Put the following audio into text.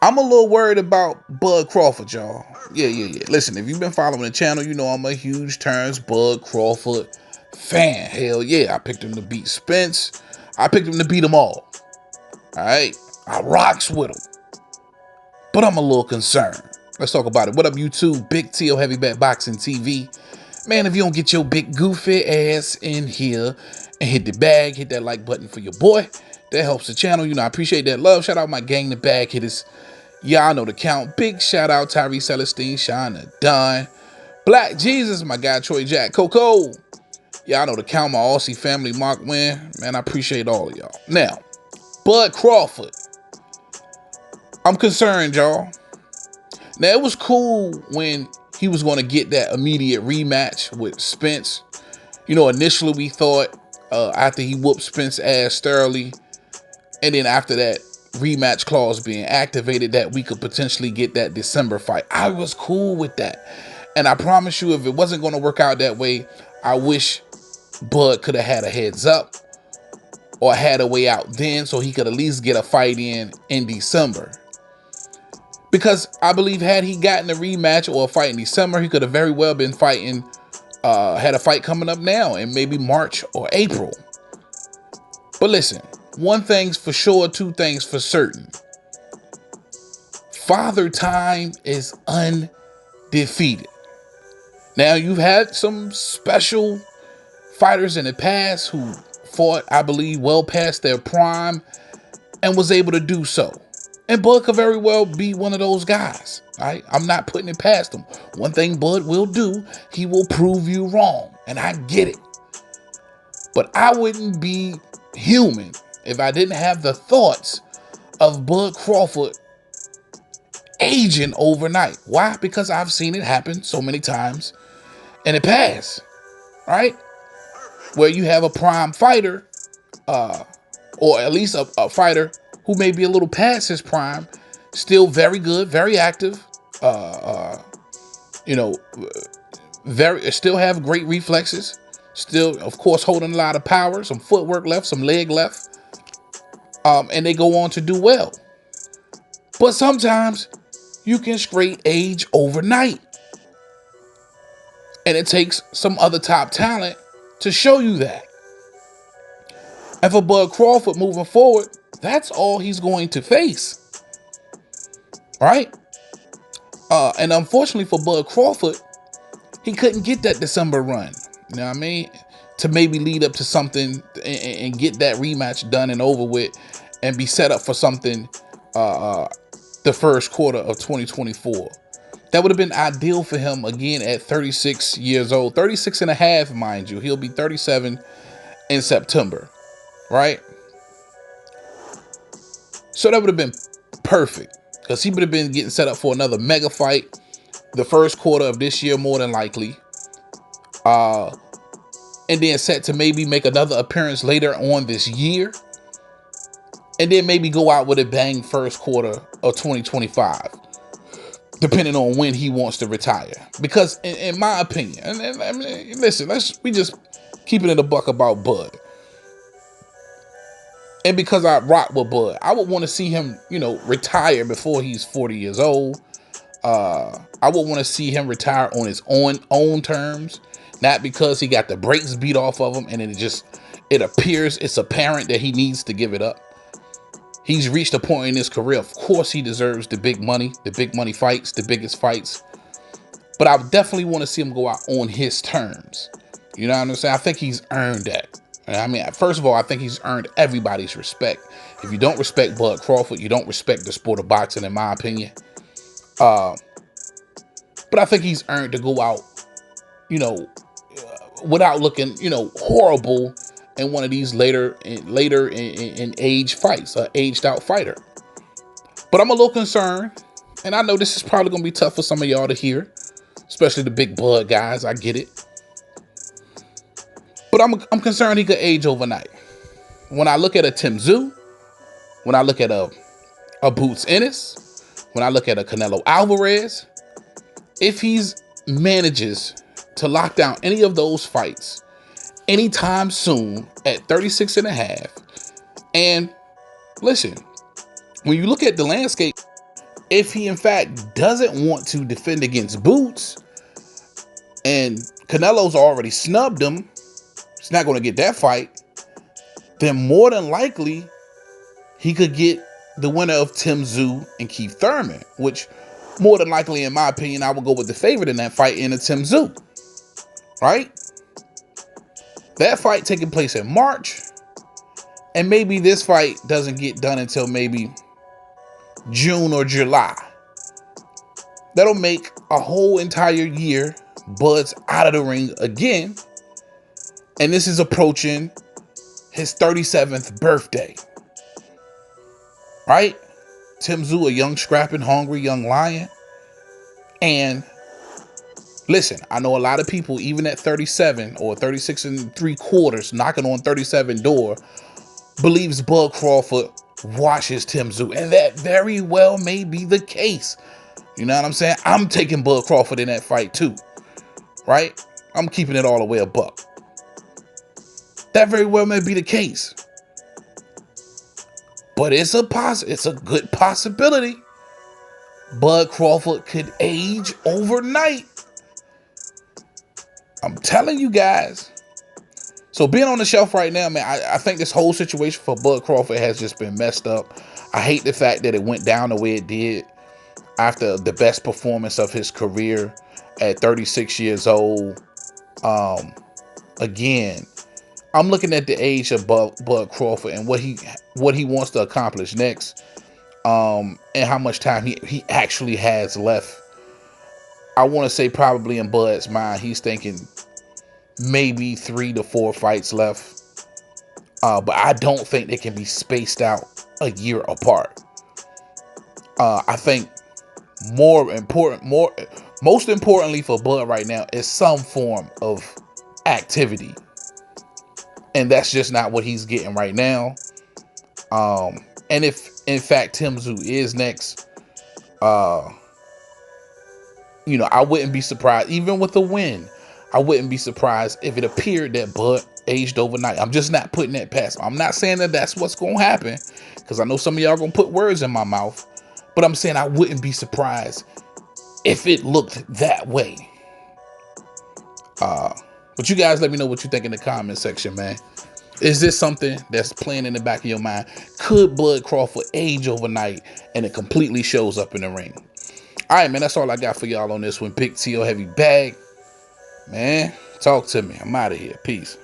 I'm a little worried about Bud Crawford, y'all. Yeah. Listen, if you've been following the channel, you know I'm a huge Terrence Bud Crawford fan. Hell yeah, I picked him to beat Spence. I picked him to beat them all. All right, I rocks with him, but I'm a little concerned. Let's talk about it. What up, YouTube? Big T.O. Heavyweight Boxing TV. Man, if you don't get your big goofy ass in here and hit the bag, hit that like button for your boy. That helps the channel. You know, I appreciate that love. Shout out my gang, the bag hitters. Y'all know the count. Big shout out Tyree Celestine, Shana Dunn, Black Jesus, my guy Troy Jack, Coco. Y'all know the count. My Aussie family, Mark Wynn. Man, I appreciate all of y'all. Now, Bud Crawford. I'm concerned, y'all. Now, it was cool when he was going to get that immediate rematch with Spence. You know, initially we thought after he whooped Spence ass thoroughly, and then after that rematch clause being activated, that we could potentially get that December fight. I was cool with that. And I promise you, if it wasn't going to work out that way, I wish Bud could have had a heads up or had a way out then so he could at least get a fight in December. Because I believe had he gotten a rematch or a fight in December, he could have very well been fighting, had a fight coming up now in maybe March or April. But listen, one thing's for sure, two things for certain. Father Time is undefeated. Now, you've had some special fighters in the past who fought, I believe, well past their prime and was able to do so. And Bud could very well be one of those guys. Right? I'm not putting it past him. One thing Bud will do, he will prove you wrong. And I get it. But I wouldn't be human if I didn't have the thoughts of Bud Crawford aging overnight. Why? Because I've seen it happen so many times in the past. Right? Where you have a prime fighter, or at least a fighter who may be a little past his prime, still very good, very active, you know, still have great reflexes, still, of course, holding a lot of power, some footwork left, some leg left, and they go on to do well. But sometimes you can straight age overnight, and it takes some other top talent to show you that. And for Bud Crawford moving forward, that's all he's going to face. Right? And unfortunately for Bud Crawford, he couldn't get that December run. You know what I mean? To maybe lead up to something and get that rematch done and over with and be set up for something the first quarter of 2024. That would have been ideal for him again at 36 years old. 36 and a half, mind you. He'll be 37 in September. Right? So that would have been perfect because he would have been getting set up for another mega fight the first quarter of this year, more than likely. And then set to maybe make another appearance later on this year. And then maybe go out with a bang first quarter of 2025. Depending on when he wants to retire. Because in my opinion, and I mean, listen, we just keeping it a buck about Bud. And because I rock with Bud, I would want to see him, you know, retire before he's 40 years old. I would want to see him retire on his own terms, not because he got the brakes beat off of him and it's apparent that he needs to give it up. He's reached a point in his career. Of course, he deserves the big money fights, the biggest fights. But I would definitely want to see him go out on his terms. You know what I'm saying? I think he's earned that. I mean, first of all, I think he's earned everybody's respect. If you don't respect Bud Crawford, you don't respect the sport of boxing, in my opinion. But I think he's earned to go out, you know, without looking, you know, horrible in one of these later in age fights, aged out fighter. But I'm a little concerned, and I know this is probably going to be tough for some of y'all to hear, especially the big Bud guys. I get it. But I'm concerned he could age overnight. When I look at a Tim Tszyu, when I look at a Boots Ennis, when I look at a Canelo Alvarez, if he manages to lock down any of those fights anytime soon at 36 and a half, and listen, when you look at the landscape, if he in fact doesn't want to defend against Boots, and Canelo's already snubbed him, he's not going to get that fight, then more than likely he could get the winner of Tim Tszyu and Keith Thurman, which more than likely, in my opinion, I would go with the favorite in that fight in a Tim Tszyu, right? That fight taking place in March, and maybe this fight doesn't get done until maybe June or July. That'll make a whole entire year Bud's out of the ring again, and this is approaching his 37th birthday, right? Tim Tszyu, a young, scrapping, hungry young lion. And listen, I know a lot of people, even at 37 or 36 and 3/4, knocking on 37 door, believes Bud Crawford watches Tim Tszyu. And that very well may be the case. You know what I'm saying? I'm taking Bud Crawford in that fight too, right? I'm keeping it all the way a buck. That very well may be the case. But it's a good possibility Bud Crawford could age overnight. I'm telling you guys. So being on the shelf right now, man, I think this whole situation for Bud Crawford has just been messed up. I hate the fact that it went down the way it did after the best performance of his career at 36 years old. Again, I'm looking at the age of Bud Crawford and what he wants to accomplish next, and how much time he actually has left. I want to say probably in Bud's mind, he's thinking maybe 3 to 4 fights left. But I don't think they can be spaced out a year apart. I think most importantly for Bud right now is some form of activity. And that's just not what he's getting right now. And if in fact Tim Tszyu is next, I wouldn't be surprised, even with the win, I wouldn't be surprised if it appeared that Bud aged overnight. I'm just not putting that past him. I'm not saying that that's what's going to happen, because I know some of y'all going to put words in my mouth, but I'm saying I wouldn't be surprised if it looked that way. But you guys let me know what you think in the comment section, man. Is this something that's playing in the back of your mind? Could Bud Crawford age overnight and it completely shows up in the ring? All right, man, that's all I got for y'all on this one. Big T.O. Heavy Bag. Man, talk to me. I'm out of here. Peace.